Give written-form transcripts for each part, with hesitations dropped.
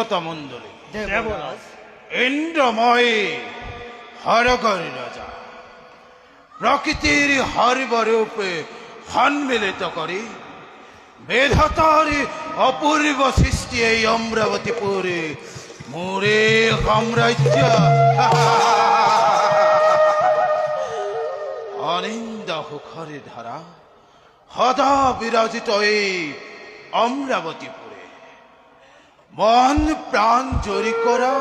দেবতা মণ্ডলী, দেবরাজ ইন্দ্রময় হরগর রাজা প্রকৃতির হরিবরূপে সম্মিলিত করে বেধাতার অপূর্ব সৃষ্টি এই অমরাবতীপুরে মোরে সাম্রাজ্য অনিন্দ হুখরে ধারা সদা বিরাজিত এই অমরাবতীপুরে মন প্রাণ জড়ি করা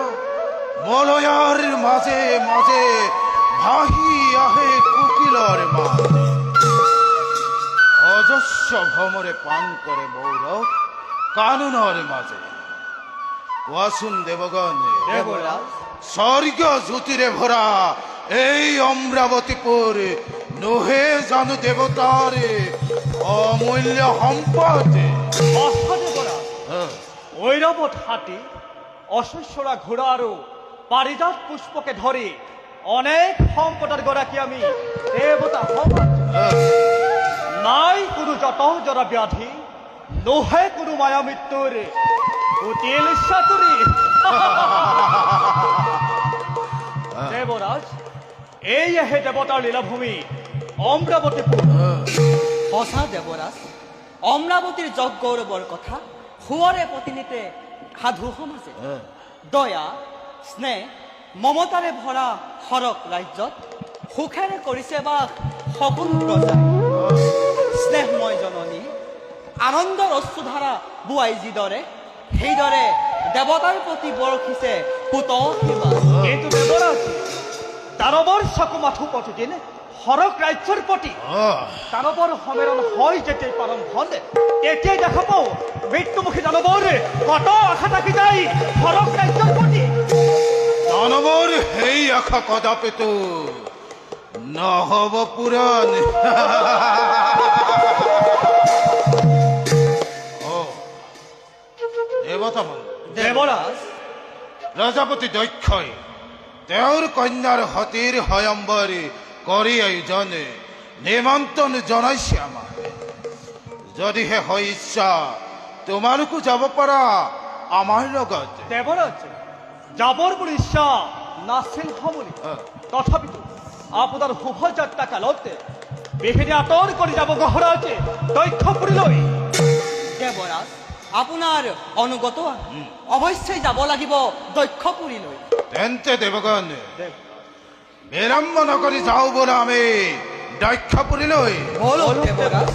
মলয়ার মাঝে মাঝে ভাহি আহে কুকিলর মাঝে অজস্র ভ্রমরে পান করে মৌরক কাননের মাঝে কোয়াসুন দেবগণ দেবরাজ স্বর্গ জ্যোতিরে ভরা এই অমরাবতীপুর নহে জানু দেবতার অমূল্য সম্পদ। মহাদেবরাজ ঐরবত হাতি অশস্যরা ঘোড়া আরো পারিজাত পুষ্পকে ধরে অনেক সম্পদের গড়াকি আমি দেবতা হবা নাই কোনো যত জরা ব্যাধি নহে কোনো মায়া মৃত্যুর কুটিল সাতুরি দেবরাজ এই হে দেবতার লীলাভূমি অমরাবতীপুর। সঁচা দেৱৰাজ অমৰাৱতীৰ যজ্ঞ গৌৰৱৰ কথা সুৱৰে পত্নীতে সাধু সমাজে দয়া স্নেহ মমতাৰে ভৰা সৰক ৰাজ্যত সুখেৰে কৰিছে বাস সগুণ প্ৰজাই স্নেহময় জননী আনন্দৰ অশ্ৰুধাৰা বোৱাই যিদৰে সেইদৰে দেৱতাৰ প্ৰতি বৰষিছে পুত কিন্তু দেবৰাজ দানৱৰ চকু মাথো প্ৰতিদিন সৰক ৰাজ্যৰ প্ৰতি দানৱৰ সমেৰণ হয় যেতিয়াই পালন হলে তেতিয়াই দেখা পাওঁ মৃত্যুমুখী দানৱৰ কত আশা থাকি যায় সৰক ৰাজ্যৰ প্ৰতি। দানৱৰ সেই আশা কদাপিতো নহব পূৰণ। দেৱতা মণ্ডলী দেবৰাজ প্ৰজাপতি দক্ষই তেওঁৰ কন্যাৰ সতীৰ স্বয়ম্বৰ কৰি আয়োজনে নিমন্ত্ৰণ জনাইছে আমাক। যদিহে হয় ইচ্ছা তোমালোকো যাব পাৰা আমাৰ লগত। দেবৰাজ যাবৰ বুলি ইচ্ছা নাছিল সমলি তথাপিতো আপোনাৰ শুভযাত্ৰা কালতে বিহিনী আঁতৰ কৰি যাব গহৰাজে দক্ষপুৰীলৈ। দেৱৰাজ আপোনাৰ অনুগত অৱশ্যেই যাব লাগিব দক্ষপুৰীলৈ। তেন্তে দেৱগণ বিলম্ব নকৰি যাওঁ ব'লা আমি দক্ষপুৰীলৈ। বলো দেৱৰাজ।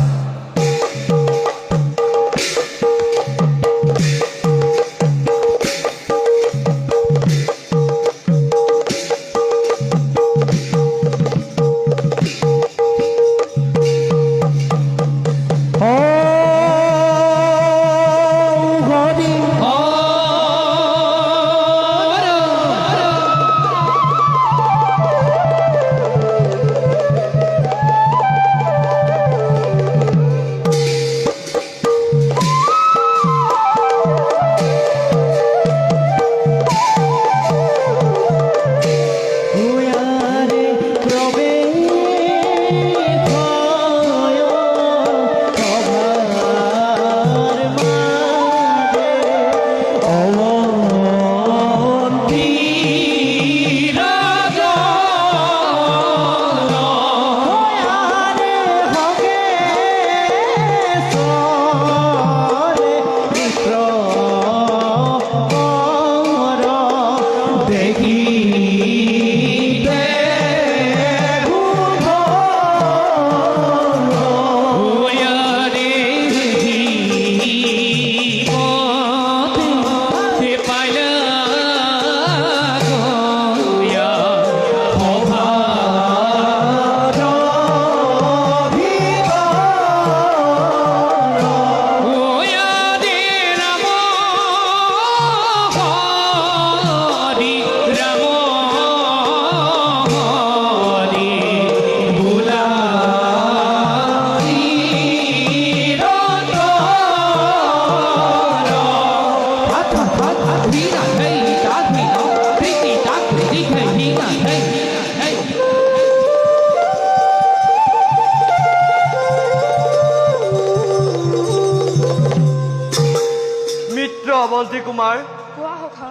অৱন্তী কুমাৰ কোৱা সখা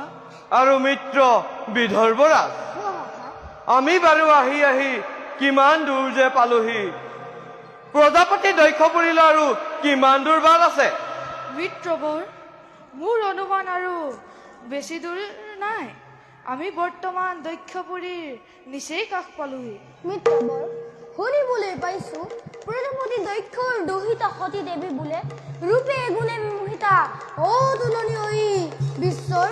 আৰু মিত্ৰ বিদৰ্ভৰাজ, কোৱা সখা আমি বাৰু আহি আহি কিমান দূৰ যে পালোহি। প্ৰজাপতি দক্ষপুৰীলৈ আৰু কিমান দূৰ বাট আছে? মিত্ৰবৰ মোৰ অনুমান আৰু বেছি দূৰ নাই। আমি বৰ্তমান দক্ষপুৰীৰ নিচেই কাষ পালোহি। মিত্ৰবৰ শুনিবলৈ পাইছো প্ৰজাপতি দক্ষৰ দহিতা সতী দেৱী বোলে ৰূপে গুণে মোহিতা অতুলনীয় বিশ্বৰ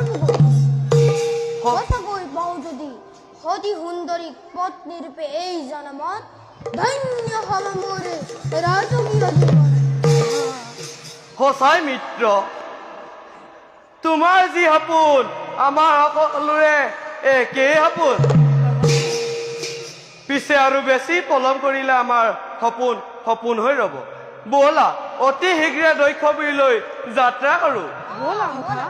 সঁচাকৈ পাওঁ যদি সতী সুন্দৰীক পত্নী ৰূপে এই জনমত ধন্য হব মোৰ ৰাজকীয় জীৱন। সঁচাই মিত্ৰ, তোমাৰ যি সপোন আমাৰ সকলোৰে একেই সপোন। পিছে আৰু বেছি পলম কৰিলে আমাৰ সপোন সপোন হৈ ৰব। ব'লা অতি শীঘ্ৰে দক্ষপুৰীলৈ যাত্ৰা কৰোঁ। ব'লা সখা।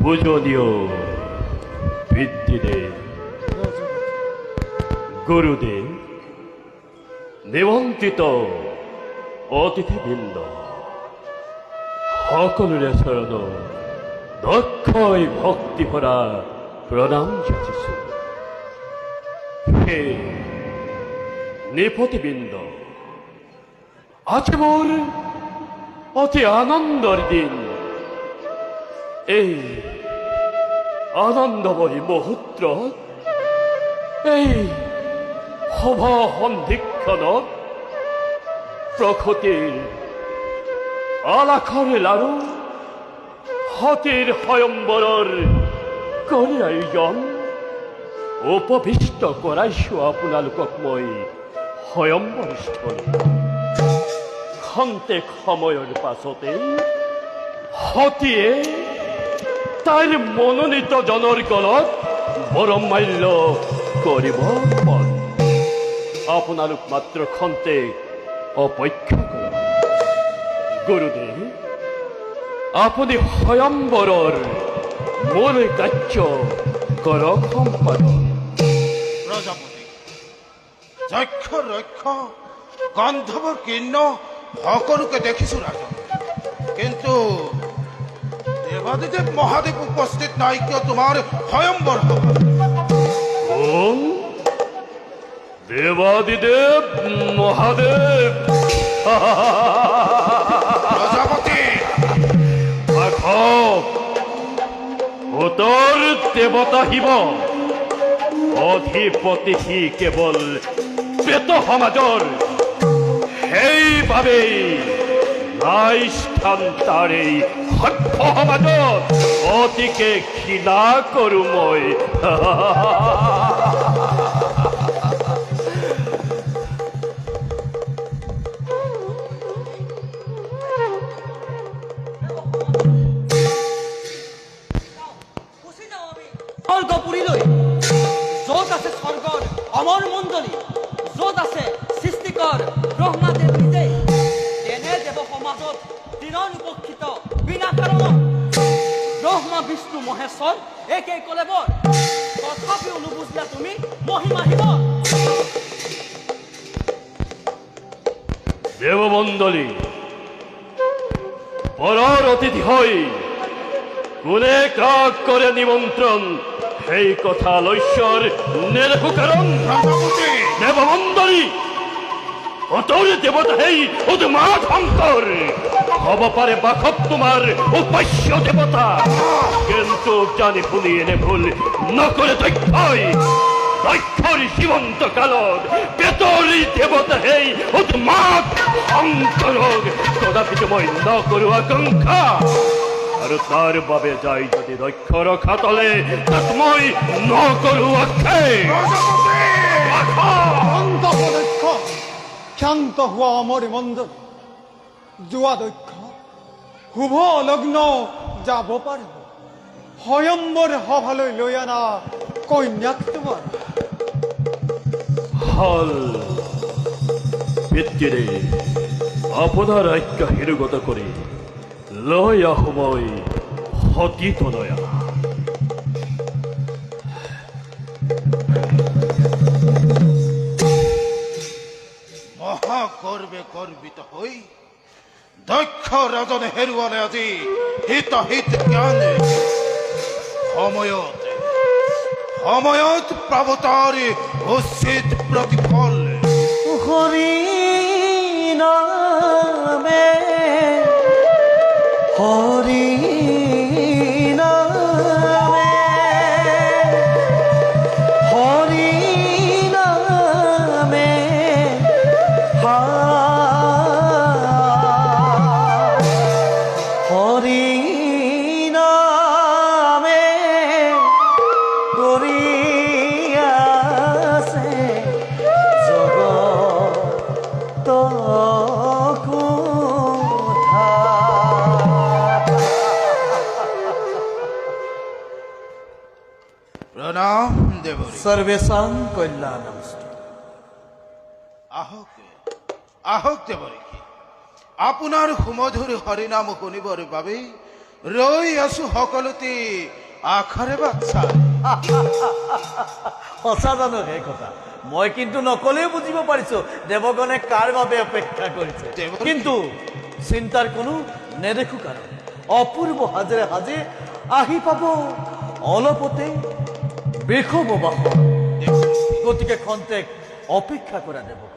পূজনীয় পিতৃদেব, গুৰুদেব, নিমন্ত্ৰিত অতিথিবৃন্দ, সকলোৰে চৰণ দক্ষই ভক্তি ভৰা প্ৰণাম যাচিছো। হে নৃপতিবৃন্দ, আজি মোৰ অতি আনন্দৰ দিন। এই আনন্দময়ী মুহূৰ্তত, এই সভা সন্ধিক্ষণত প্ৰকৃতিৰ আলাসৰ লাৰু সতীৰ স্বয়ম্বৰৰ কৰি আয়োজন উপবিষ্ট কৰাইছো আপোনালোকক মই স্বয়ম্বৰস্থলী। খন্তেক সময়ৰ পাছতে সতীয়ে তাইৰ মনোনীত জনৰ গলত বৰমাল্য কৰিব মন। আপোনালোক মাত্ৰ খন্তেক অপেক্ষা কৰক। গুৰুদেৱ, আপুনি স্বয়ম্বৰৰ মূল কাৰ্য কৰ সম্পাদন। প্ৰজাপতি যক্ষ ৰক্ষ গন্ধৰ্ব কীৰ্ণ সকলোকে দেখিছো ৰাজন, কিন্তু দেৱাদিদেৱ মহাদেৱ উপস্থিত নাই কিয় তোমাৰ স্বয়ম্বৰ সভা? কোন? দেৱাদিদেৱ মহাদেৱ। প্ৰজাপতি উত্তৰ দেৱতা শিৱ অধিপতি সি কেৱল প্ৰেত সমাজৰ, সেইবাবেই নাই স্থান তাৰ এই সভ্য সমাজত অতিকে ঘৃণা কৰোঁ মই। স্বৰ্গপুৰীলৈ, য'ত আছে স্বৰ্গৰ অমৰ মণ্ডলী, য'ত আছে সৃষ্টিকৰ ব্ৰহ্মাদেৱ নিজেই, তেনে দেৱ সমাজত দিননুপক্ষিত বিনা কাৰণত ব্ৰহ্মা বিষ্ণু মহেশ্বৰ একে কলেবৰ, তথাপিও নুবুজিলা তুমি মহিমা শিৱ। দেৱমণ্ডলী পৰৰ অতিথি হৈ কোনে কাক কৰে নিমন্ত্ৰণ, সেই কথা লৈশ্বৰ নেদেখো কাৰণ। প্ৰজাপতি দেৱমণ্ডলী অতর দেবতা হেই উদ্মা শঙ্কর হব পারে বাখব তোমার উপাস্য দেবতা, কিন্তু জানি শুনি এনে ভুল নকরে দক্ষই দক্ষর সীমন্ত কালত বেতরি দেবতা হেই উদ্মাদ শঙ্কর কদাপি মই নকৰো আকাংক্ষা, আৰু তাৰ বাবে যাই যদি দক্ষ ৰখা তলে তাক মই নকৰো আক্ষেপ। শান্ত হোৱা দক্ষ, শান্ত হোৱা অমৰি মণ্ডল, যোৱা দক্ষ শুভ লগ্ন যাব পাৰিব, স্বয়ম্বৰ সভালৈ লৈ অনা কন্যাক তোমাৰ। হল পিতৃৰে আপোনাৰ আজ্ঞা শিৰোগত কৰি লৈ আহো মই সতী তনয়া। মহাগৰ্বে গৰ্বিত হৈ দক্ষ ৰাজনে হেৰুৱালে আজি হিতাহিত জ্ঞান, সময়ত পাব তাৰ উচিত প্ৰতিফল। হৰি নামে হৰি নামে হৰি নামে হৰি নামে কৰি আছে জগত প্ৰণাম দেৱৰী। सर्वेषां कल्याणम। আহক আহক দেৱৰী, আপোনাৰ সুমধুৰ হৰিনাম শুনিবৰ বাবে ৰৈ আছো সকলোতে আশাৰে বাট চাই। সঁচা জানো সেই কথা? মই কিন্তু নকলেও বুজিব পাৰিছো দেৱগণে কাৰ বাবে অপেক্ষা কৰিছে, দেৱগণ- কিন্তু চিন্তাৰ কোনো নেদেখো কাৰণ অপূৰ্ব সাজেৰে সাজে আহি পাব অলপতে বিষম বাস, গতিকে খন্তেক অপেক্ষা কৰা দেৱগণ।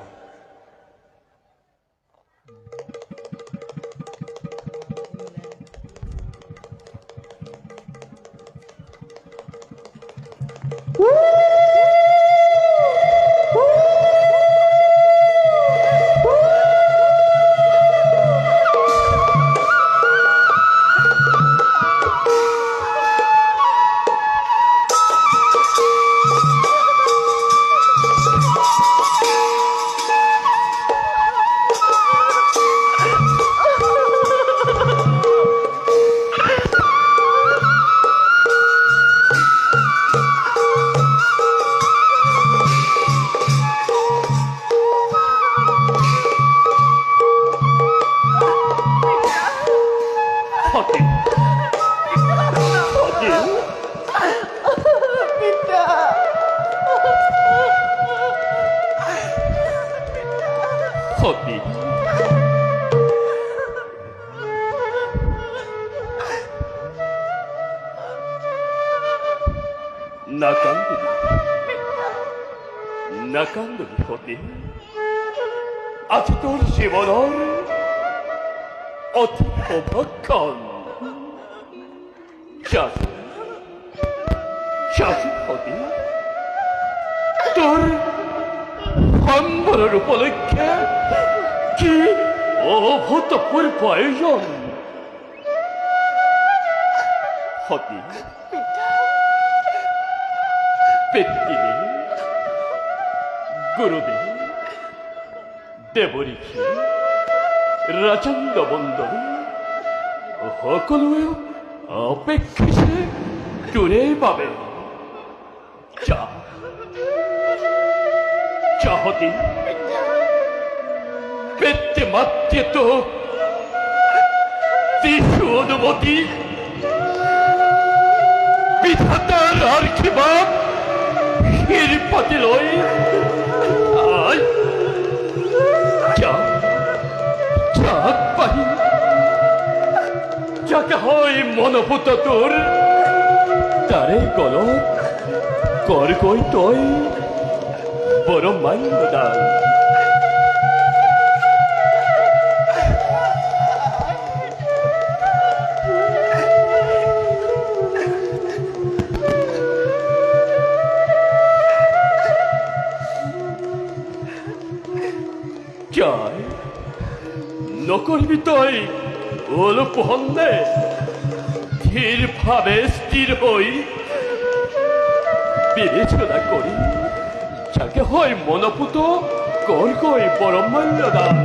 সতী না কান্দিনি না কান্দিনি সতী আজ তোর জীবনের অতি অভক্ষণ শাসন শাসন সতী তোর সম্বরের উপলক্ষে কি অভূতপূর্ব আয়োজন সতী পেত্তিনী গুরুদেব দেৱঋষি ৰাজন্দ বন্দনী সকলোৱে অপেক্ষিছে তোৰে বাবে চাহতি পেতে মাত্রে তো দিশু অনুমতি বিধাতার আশীর্বাদ শিরপতি লই পাহি যাকে হয় মনোভূত তোর তারে গলত কর কই তই বড় মান্যদান জয় নকরবি তই অলপ হন্দে ধীর ভাবে স্থির হই বিবেচনা করি যাকে হয় মনপুত কর কই পরমান্যদান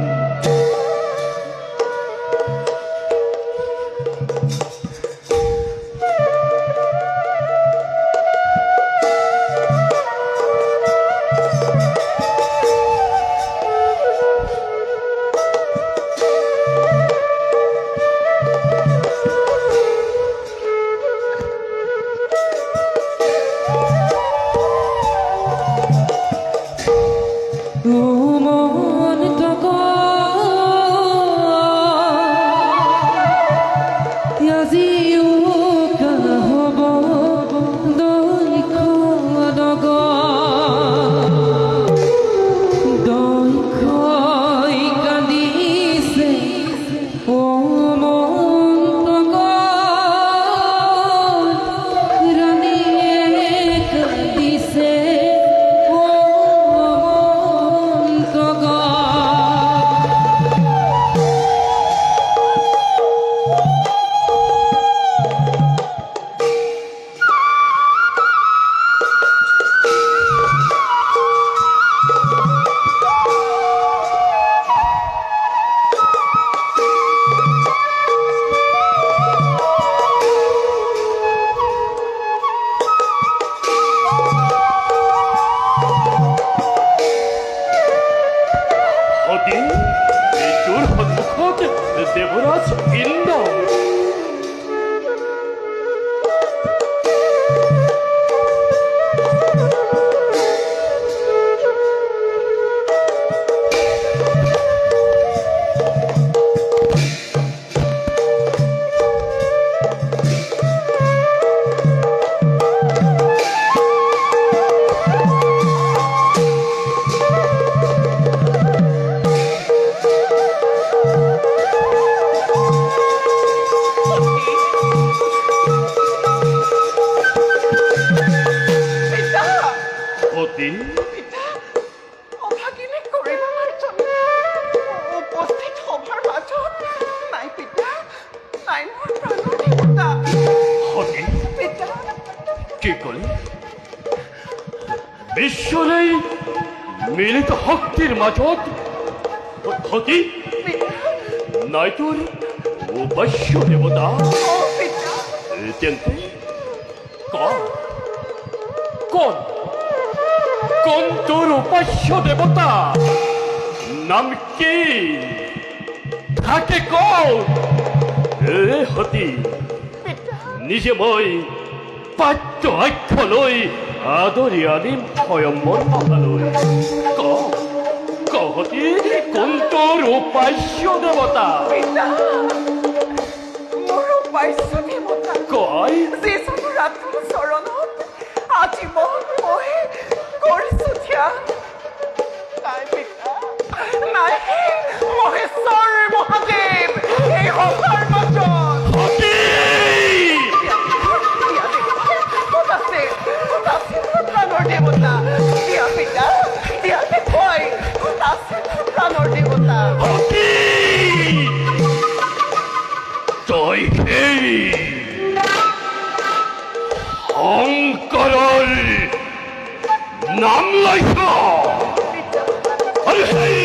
দেবরাজ ইন্দ্র বিশ্বরেই মিলিত শক্তির মাজত সতী নাই তোর উপাস্য দেবতা তেন্তে কোন তোর উপাস্য দেবতা নাম কি থাকে কও সতী নিজে মই পাঠ্য আখ্য লৈ আদৰি আনিম স্বয়ম্বৰ মহালৈ কওঁ সতী কোন তোৰ উপাস্য দেবতা মোৰ উপাস্য দেৱতা কয় যিজন ৰাতুল চৰণত আজীৱন মই কৰিছো ধ্যান নাই পিতা নাই মহেশ্বৰ মহাদেৱ এই সংসাৰ মাজত সতী ক'ত আছে প্ৰাণৰ দেৱতা দিয়া পিতা দিয়া দেখুৱাই ক'ত আছে প্ৰাণৰ দেৱতা সতী তই সেই শংকৰৰ নাম লৈছ আৰু সেই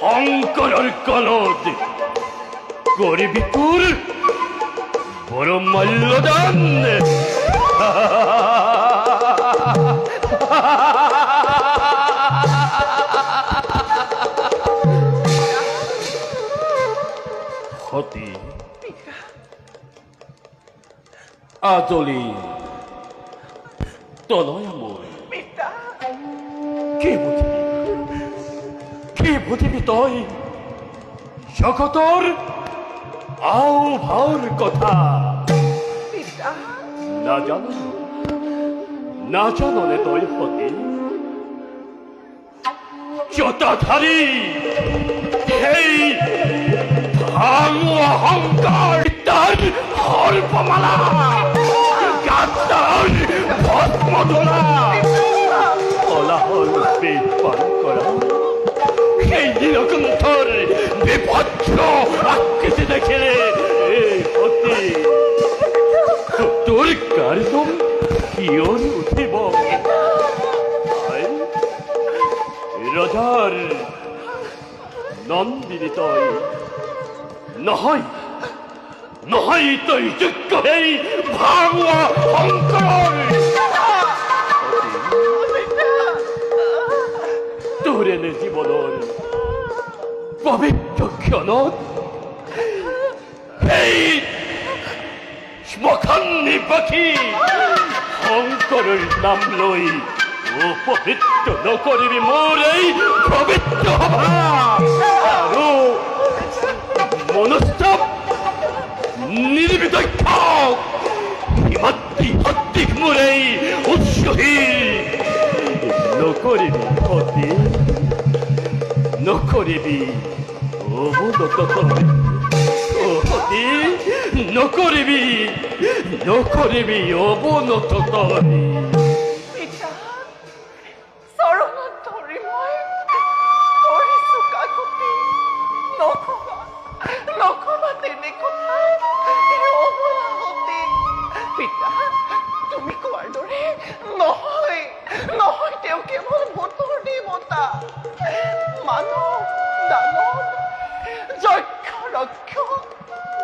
শংকৰৰ কলত কৰিবি তোৰ বড় মূল্যদান সতী আজলি তনয় মোৰ পিতা কি বুঝিবি তই জগতৰ আও ভাওৰ কথা পিতা নাজাননে তই সতী জটাধাৰী সেই ভাঙ অহংকাৰ তাৰ সৰ্পমালা গাতাৰ ভস্মধৰা কলাহৰ পেট পান কৰা সেই নীলকণ্ঠৰ বিভৎস আকৃতি দেখিলে সতী তোৰ কাৰ্যম শিয়ৰি উঠিব ৰজাৰ নন্দিনী তই নহয় তই যোগ্য সেই ভাঙোৱা শংকৰ তোৰ এনে জীৱনৰ পবিত্ৰ ক্ষণত সেই শ্মশান নিবাসী শংকৰৰ নাম লৈ অপবিত্ৰ নকৰিবি মোৰ এই পবিত্ৰ সভা আৰু মনস্তাপ নিৰ্বিদক্ষ সত্যিক মোৰ এই উৎসহীন নকৰিবি সতী নকৰিবি অৱনত সতী নকৰিবি অৱনত পিতা চৰণত ধৰি মই কৰিছো কাকতি নকবা তেনে কথা অবলাহতে পিতা তুমি কোৱাৰ দৰে নহয় তেওঁ কেৱল ভূতৰ দেৱতা মানৱ দানৱ যক্ষ ৰক্ষক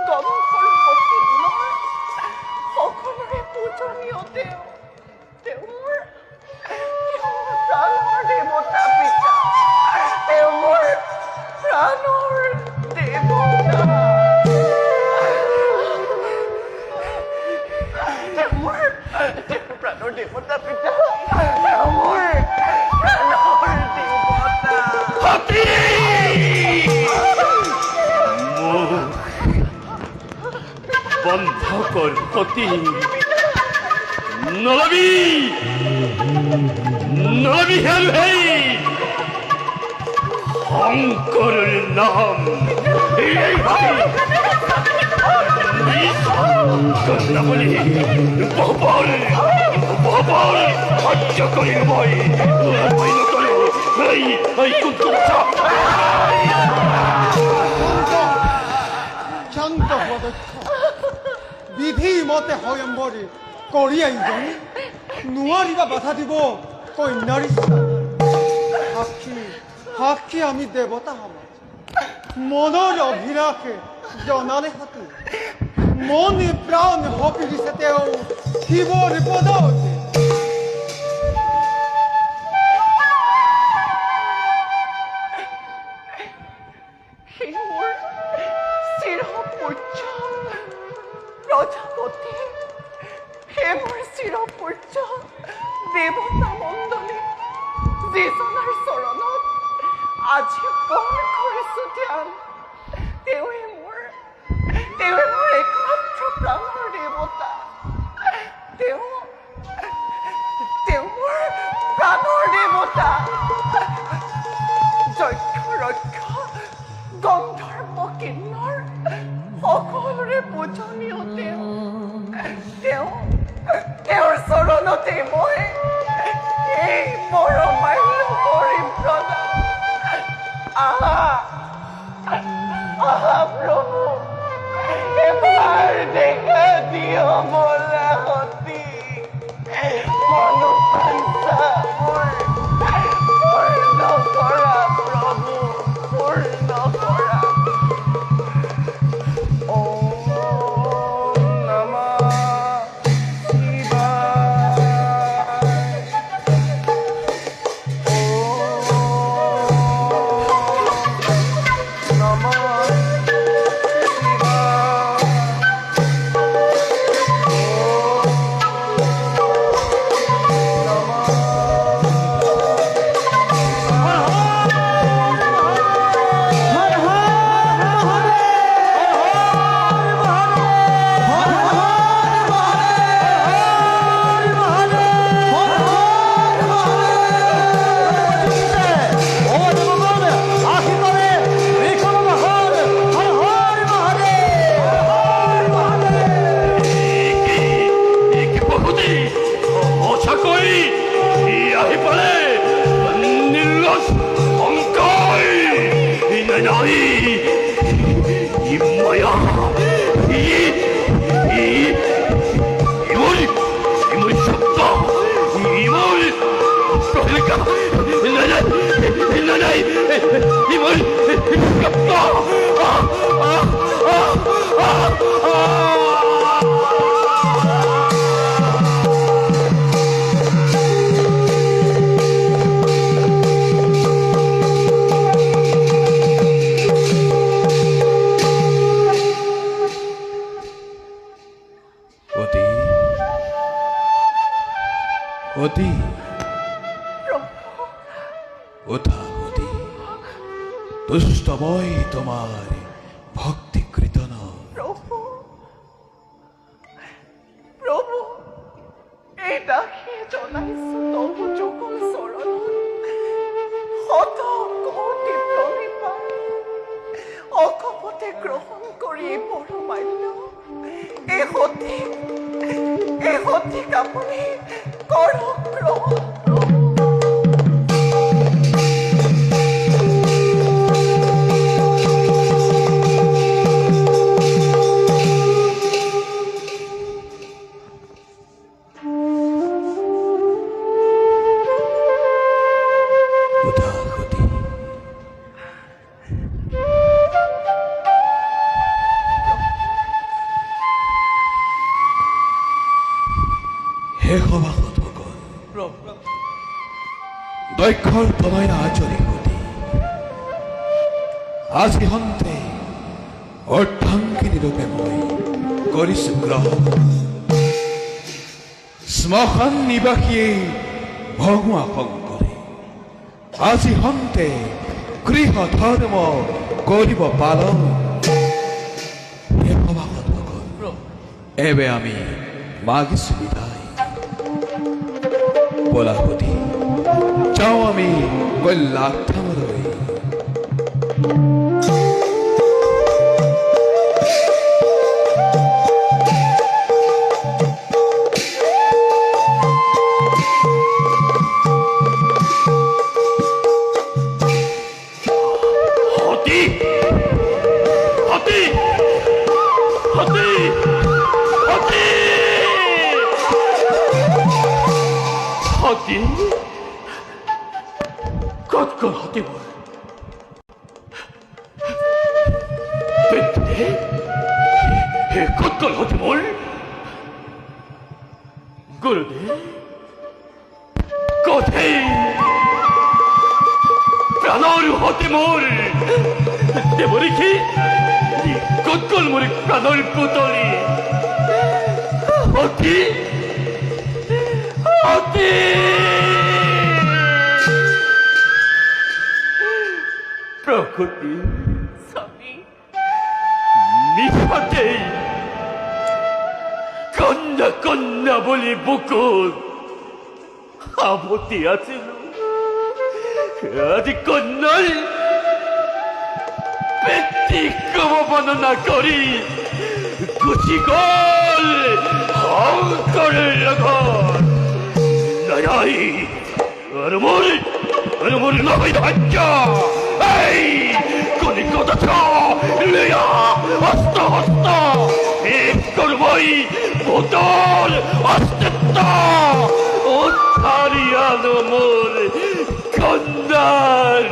গন্ধৰ পতিনৰ সকলোৰে পূজনীয় তেওঁৰ প্ৰাণৰ দেৱতা পিতা তেওঁৰ প্ৰাণৰ দেৱতা প্ৰাণৰ দেৱতা পিতা মোৰ প্ৰাণৰ দেৱতা সতী বন্ধ কৰ সতী নলবি আৰু সেই শংকৰৰ নাম কন্যাবলী বহুবৰ সহ্য কৰি মই নকৰো শান্ত হোৱা দক্ষ বিধি মতে স্বয়ম্বৰী কৰি আহিবনে নোৱাৰিবা বাধা দিব কন্যাৰ ইচ্ছা সাক্ষী আমি দেৱতা সমাজ মনৰ অভিলাষে জনালে হাতী মন প্ৰাণ সপি দিছে তেওঁ শিৱৰ পদতে প্ৰজাপতি হে মোৰ চিৰপূজ্য দেৱতা মণ্ডলী যিজনাৰ চৰণত আজি পণ কৰিছো ধ্যান তেওঁৱে মোৰ একমাত্ৰ প্ৰাণৰ দেৱতা তেওঁ মোৰ প্ৰাণৰ দেৱতা যক্ষ ৰক্ষ গন্ধৰ্ব কিন্নৰ সকলোৰে পূজনীয় তেওঁৰ চৰণতে মই এই পৰমাল্য কৰিম প্ৰদান আহা প্ৰভু এবাৰ দেখা দিয় মলাহতী মনোবাঞ্ছা পূৰ্ণ কৰা প্ৰভু পূৰ্ণ কৰা দুষ্টময় তোমাৰ ভক্তি কীৰ্তন প্ৰভু এই দাসী জনাইছো তবু যুগল চৰণ শত কোটি প্ৰণিপাত অকপতে গ্ৰহণ কৰি পৰমাল্য এই সঠিক আপুনি কৰক গ্ৰহণ দক্ষৰ তনয় আচৰি সুধি আজি হন্তে অৰ্ধাংগিনী ৰূপে মই কৰিছো গ্ৰহণ শ্মশান নিবাসীয়ে ভঙুৱা শংকৰে আজি হন্তে গৃহ ধৰ্ম কৰিব পালন হে ভগৱান এবে আমি মাগিছো বিদায় বলা সুধি যাও আমি কল্যাণধামলৈ প্রাণর হতে মোর দেবরে কি কতকল মোর প্রাণর পুতলি অতি অতি সতী স্বামী নিশাতেই কন্যা কন্যা বলি বুকুল আবতি আছিল আজ কন্যার ব্যতিক্রম বর্ণনা করি গুছি গল শঙ্করের লগত নাই আর মোর নয় ধৈর্য এই কলিকতা লিয়া হস্ত হস্ত এক করবই ভূতল অস্তিত্ব ও ছাড়িয়ানো মোর কন্যার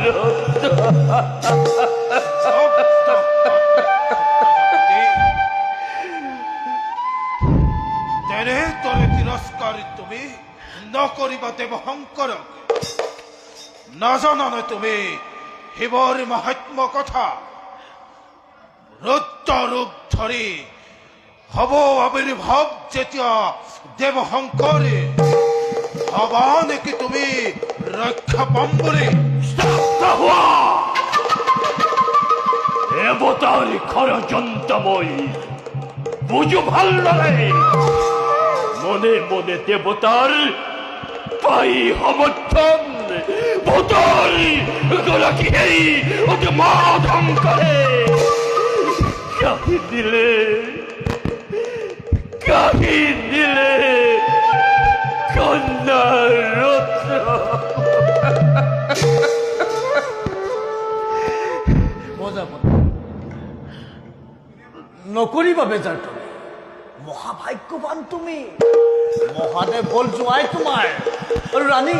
তেনে তরে তিরস্কারী তুমি নকরিবা দেব শঙ্করক নাজানা নে তুমি শিৱৰ মাহাত্ম কথা ৰুদ্ৰ ৰূপ ধৰি হব আবিৰ্ভাৱ যেতিয়া দেৱ শংকৰে হবা নেকি তুমি ৰক্ষা পাম বুলি দেবতার ষড়যন্ত্রময় বুঝো ভাল্লারে মনে মনে দেবতার পাই সমর্থন ভূতর গলাকি এই ওতে মা ধঙ্করে কাহি দিলে কন্যার রত্ন নকৰিবা বেজাৰ তুমি মহাভাগ্যৱান তুমি মহাদেৱ হ'ল জোঁৱাই তোমাৰ আৰু ৰাণী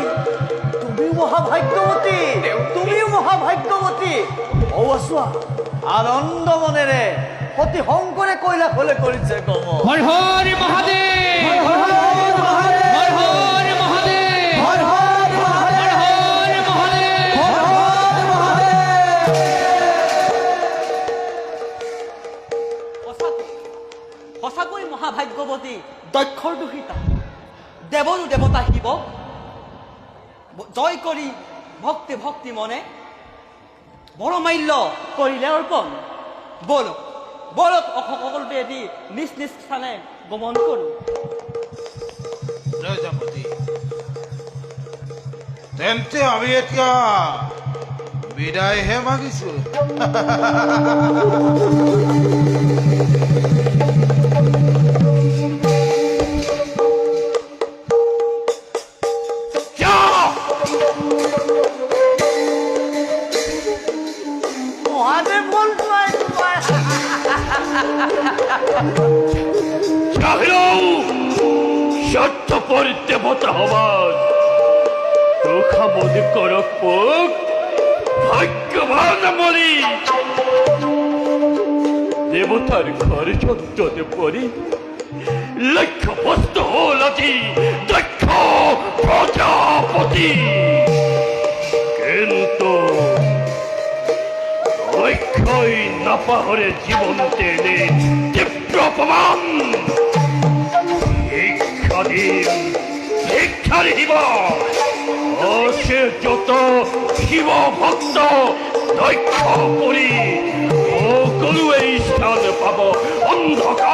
তুমিও মহাভাগ্যৱতী তুমিও মহাভাগ্যৱতী ঔ আছোৱা আনন্দ মনেৰে সতী শংকৰে কৈলাশলৈ কৰিছে কম হৰ হৰ মহাদেৱ হৰ হৰ মহাদেৱ হৰ হৰ মহাদেৱ হৰ হৰ মহাদেৱ হৰ হৰ মহাদেৱ সঁচাকৈ মহাভাগ্যৱতী দক্ষৰ দোষিতা দেৱৰো দেৱতা শিৱক জয় কৰি ভক্তি ভক্তি মনে বৰমাল্য কৰিলে অৰ্পণ বলক বলক সকলোতে এটি নিজ নিজ স্থানে গমন কৰোঁ প্ৰজাপতি তেন্তে আমি এতিয়া বিদায়হে মাগিছো মহাদেৱ হ'ল জোঁৱাই তোমাৰ চাহিলেও স্বার্থপর দেবতা হবার তোখা মনে করক পোক ভাগ্যবান মরি দেবতার ঘর যন্ত্রতে পড়ি লক্ষ্য বস্ত হল আজি দক্ষ প্রজাপতি কিন্তু লক্ষ্যই নাপাহরে জীবন টেনে তীব্র অপমান শিক্ষার শিব সে যত শিব ভক্ত দক্ষ করি সকলো এই স্থান পাব অন্ধকার